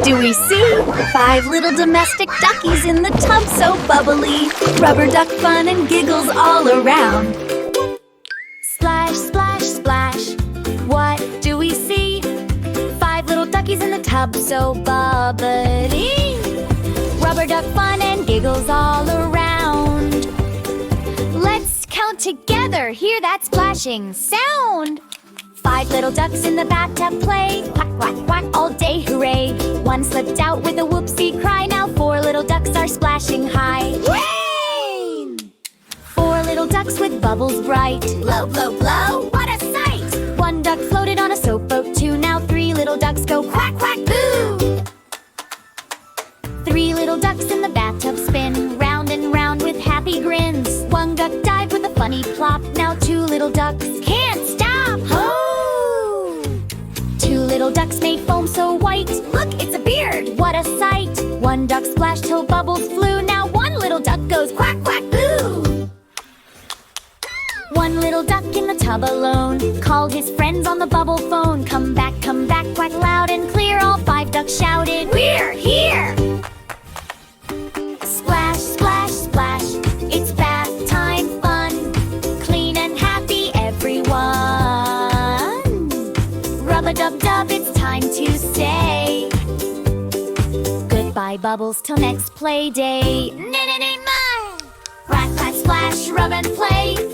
do we see? 5 little domestic duckies in the tub so bubbly. Rubber duck fun and giggles all around. Splash, splash, splash, what do we see? 5 little duckies in the tub so bubbly. Rubber duck fun and giggles all around. Let's count together, hear that splashing sound. 5 little ducks in the bathtub play. Quack, quack, quack, all day hooray. One slipped out with a whoopsie cry. Now 4 little ducks are splashing high. Rain! 4 little ducks with bubbles bright. Blow, blow, blow, what a sight! 1 duck floated on a soap boat too. Now 3 little ducks go quack, quack, boo! 3 little ducks in the bathtub spin round and round with happy grins. 1 duck dived with a funny plop. Now 2 little ducks can't stop. Oh! 2 little ducks made foam so white. Look, it's a beard, what a sight! 1 duck splashed till bubbles flew. Now 1 little duck goes quack, quack, boo! 1 little duck in the tub alone called his friends on the bubble phone. Come back, quack loud and clear. All 5 ducks shouted, we're here! Splash, splash, splash, it's bath time fun. Clean and happy everyone. Rub-a-dub-dub, it's time to say goodbye bubbles till next play day. Nay, nay, nay, my! Quack, quack, splash, rub and play.